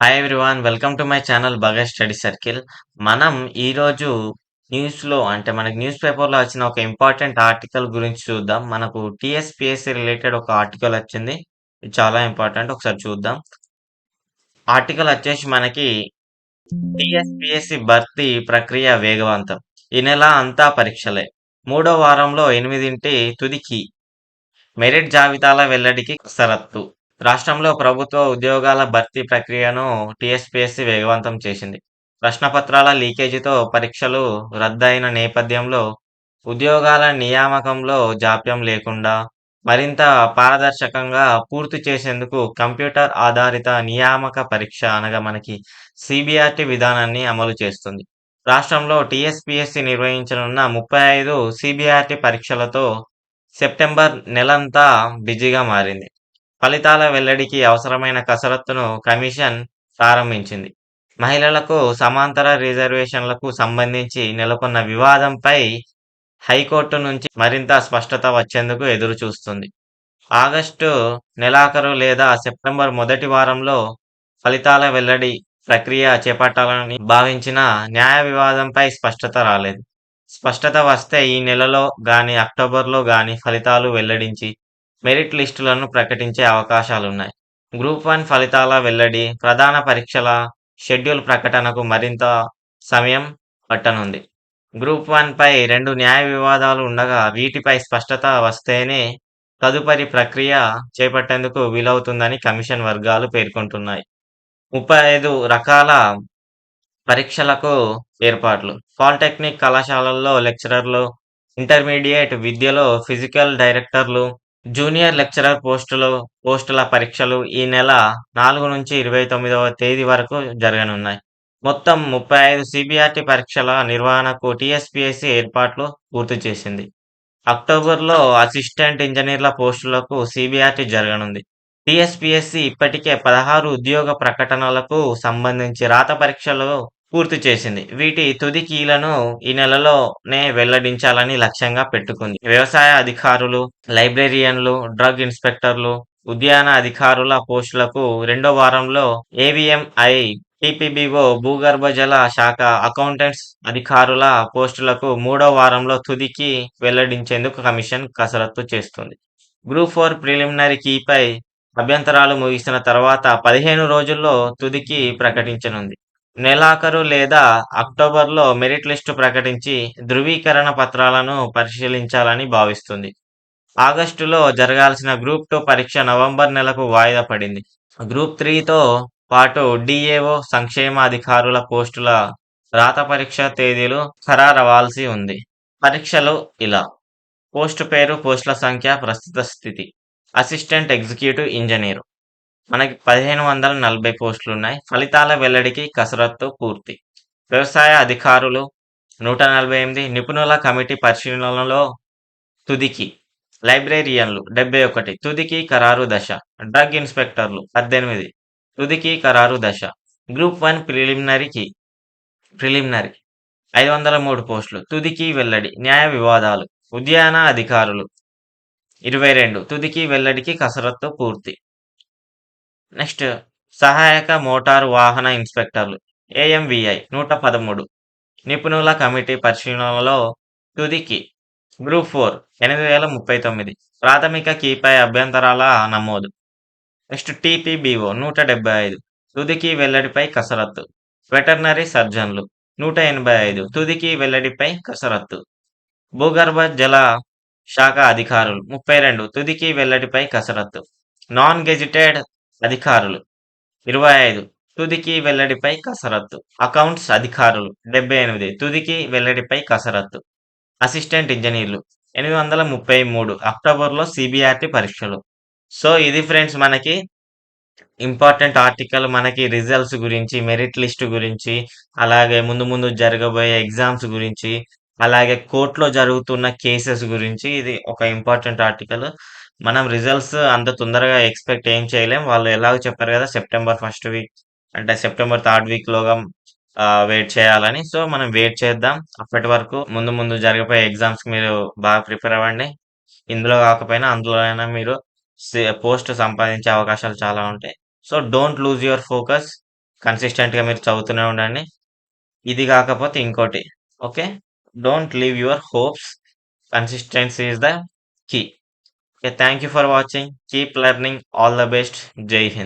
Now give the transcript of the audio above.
Hi everyone. Welcome to my channel 'Bhagat study circle'. మనం ఈరోజు న్యూస్‌లో అంటే మనకి న్యూస్ పేపర్‌లో వచ్చిన ఒక ఇంపార్టెంట్ ఆర్టికల్ గురించి చూద్దాం. మనకు టీఎస్‌పీఎస్‌సీ రిలేటెడ్ ఒక ఆర్టికల్ వచ్చింది. ఇది చాలా ఇంపార్టెంట్. ఒకసారి చూద్దాం. ఆర్టికల్ వచ్చేసి మనకి టీఎస్‌పీఎస్‌సీ భర్తీ ప్రక్రియ వేగవంతం. ఈ నెల అంతా పరీక్షలే. మూడో వారంలో 8 తుదికి మెరిట్ జాబితాల వెల్లడికి కసరత్తు. రాష్ట్రంలో ప్రభుత్వ ఉద్యోగాల భర్తీ ప్రక్రియను టీఎస్‌పీఎస్‌సీ వేగవంతం చేసింది. ప్రశ్నపత్రాల లీకేజీతో పరీక్షలు రద్దయిన నేపథ్యంలో ఉద్యోగాల నియామకంలో జాప్యం లేకుండా మరింత పారదర్శకంగా పూర్తి చేసేందుకు కంప్యూటర్ ఆధారిత నియామక పరీక్ష అనగా మనకి సీబీఆర్‌టీ విధానాన్ని అమలు చేస్తుంది. రాష్ట్రంలో టీఎస్‌పీఎస్‌సీ నిర్వహించనున్న 35 సీబీఆర్‌టీ పరీక్షలతో సెప్టెంబర్ నెలంతా బిజీగా మారింది. ఫలితాల వెల్లడికి అవసరమైన కసరత్తును కమిషన్ ప్రారంభించింది. మహిళలకు సమాంతర రిజర్వేషన్లకు సంబంధించి నెలకొన్న వివాదంపై హైకోర్టు నుంచి మరింత స్పష్టత వచ్చేందుకు ఎదురుచూస్తుంది. ఆగస్టు నెలాఖరు లేదా సెప్టెంబర్ మొదటి వారంలో ఫలితాల వెల్లడి ప్రక్రియ చేపట్టాలని భావించిన న్యాయ వివాదంపై స్పష్టత రాలేదు. స్పష్టత వస్తే ఈ నెలలో గాని, అక్టోబర్‌లో గాని ఫలితాలు వెల్లడించి మెరిట్ లిస్టులను ప్రకటించే అవకాశాలున్నాయి. గ్రూప్ 1 ఫలితాల వెల్లడి, ప్రధాన పరీక్షల షెడ్యూల్ ప్రకటనకు మరింత సమయం పట్టనుంది. గ్రూప్ 1పై 2 న్యాయ వివాదాలు ఉండగా వీటిపై స్పష్టత వస్తేనే తదుపరి ప్రక్రియ చేపట్టేందుకు వీలవుతుందని కమిషన్ వర్గాలు పేర్కొంటున్నాయి. 35 రకాల పరీక్షలకు ఏర్పాట్లు. పాలిటెక్నిక్ కళాశాలల్లో లెక్చరర్లు, ఇంటర్మీడియేట్ విద్యలో ఫిజికల్ డైరెక్టర్లు, జూనియర్ లెక్చరర్ పోస్టుల పరీక్షలు ఈ నెల 4-29వ తేదీ వరకు జరగనున్నాయి. మొత్తం 35 సీబీఆర్‌టీ పరీక్షల నిర్వహణకు టీఎస్‌పీఎస్‌సీ ఏర్పాట్లు పూర్తి చేసింది. అక్టోబర్‌లో అసిస్టెంట్ ఇంజినీర్ల పోస్టులకు సీబీఆర్‌టీ జరగనుంది. టీఎస్‌పీఎస్‌సీ ఇప్పటికే 16 ఉద్యోగ ప్రకటనలకు సంబంధించి రాత పరీక్షలు పూర్తి చేసింది. వీటి తుది కీలను ఈ నెలలోనే వెల్లడించాలని లక్ష్యంగా పెట్టుకుంది. వ్యవసాయ అధికారులు, లైబ్రేరియన్లు, డ్రగ్ ఇన్స్‌పెక్టర్లు, ఉద్యాన అధికారుల పోస్టులకు రెండో వారంలో, ఏవీఎంఐ, టీపీబీఓ, భూగర్భ జల శాఖ అకౌంటెంట్స్ అధికారుల పోస్టులకు మూడో వారంలో తుదికి వెల్లడించేందుకు కమిషన్ కసరత్తు చేస్తుంది. గ్రూప్ 4 ప్రిలిమినరీ కీపై అభ్యంతరాలు ముగిసిన తర్వాత 15 రోజుల్లో తుదికి ప్రకటించనుంది. నెలాఖరు లేదా అక్టోబర్‌లో మెరిట్ లిస్టు ప్రకటించి ధృవీకరణ పత్రాలను పరిశీలించాలని భావిస్తుంది. ఆగస్టులో జరగాల్సిన గ్రూప్ 2 పరీక్ష నవంబర్ నెలకు వాయిదా పడింది. గ్రూప్ 3తో పాటు డీఏఓ, సంక్షేమాధికారుల పోస్టుల రాత పరీక్ష తేదీలు ఖరారవ్వాల్సి ఉంది. పరీక్షలు ఇలా: పోస్టు పేరు, పోస్టుల సంఖ్య, ప్రస్తుత స్థితి. అసిస్టెంట్ ఎగ్జిక్యూటివ్ ఇంజినీర్ మనకి 1540 పోస్టులున్నాయి. ఫలితాల వెల్లడికి కసరత్తు పూర్తి. వ్యవసాయ అధికారులు 148, నిపుణుల కమిటీ పరిశీలనలో తుదికి. లైబ్రేరియన్లు 71, తుదికి ఖరారు దశ. డ్రగ్ ఇన్స్‌పెక్టర్లు 18, తుదికి ఖరారు దశ. గ్రూప్ 1 ప్రిలిమినరీ 503 పోస్టులు, తుదికి వెల్లడి. న్యాయ వివాదాలు. ఉద్యాన అధికారులు 22, తుదికి వెల్లడికి కసరత్తు పూర్తి. నెక్స్ట్ సహాయక మోటారు వాహన ఇన్స్‌పెక్టర్లు ఏఎంవీఐ 113, నిపుణుల కమిటీ పరిశీలనలో తుదికి. గ్రూప్ 4 8039, ప్రాథమిక కీపై అభ్యంతరాల నమోదు. నెక్స్ట్ టీపీబీఓ 175, తుదికి వెల్లడిపై కసరత్తు. వెటర్నరీ సర్జన్లు 185, తుదికి వెల్లడిపై కసరత్తు. భూగర్భ జల శాఖ అధికారులు 32, తుదికి వెల్లడిపై కసరత్తు. నాన్ గెజిటెడ్ అధికారులు 25, తుదికి వెల్లడిపై కసరత్తు. అకౌంట్స్ అధికారులు 78, తుదికి వెల్లడిపై కసరత్తు. అసిస్టెంట్ ఇంజినీర్లు 833, అక్టోబర్‌లో సీబీఆర్‌టీ పరీక్షలు. సో, ఇది ఫ్రెండ్స్ మనకి ఇంపార్టెంట్ ఆర్టికల్. మనకి రిజల్ట్స్ గురించి, మెరిట్ లిస్ట్ గురించి, అలాగే ముందు ముందు జరగబోయే ఎగ్జామ్స్ గురించి, అలాగే కోర్ట్‌లో జరుగుతున్న కేసెస్ గురించి ఇది ఒక ఇంపార్టెంట్ ఆర్టికల్. మనం రిజల్ట్స్ అంత తొందరగా ఎక్స్‌పెక్ట్ ఏం చేయలేం. వాళ్ళు ఎలాగో చెప్పారు కదా! సెప్టెంబర్ ఫస్ట్ వీక్ అంటే సెప్టెంబర్ థర్డ్ వీక్‌లోగా వెయిట్ చేయాలని. సో, మనం వెయిట్ చేద్దాం. అప్పటి వరకు ముందు ముందు జరగబోయే ఎగ్జామ్స్‌కి మీరు బాగా ప్రిపేర్ అవ్వండి. ఇందులో కాకపోయినా అందులో అయినా మీరు పోస్ట్ సంపాదించే అవకాశాలు చాలా ఉంటాయి. So, don't lose your focus. కన్సిస్టెంట్‌గా మీరు చదువుతూనే ఉండండి. ఇది గాకపోతే ఇంకోటి. Okay. Don't leave your hopes. Consistency is the key. Okay. Thank you for watching. Keep learning. All the best. జై హింద్.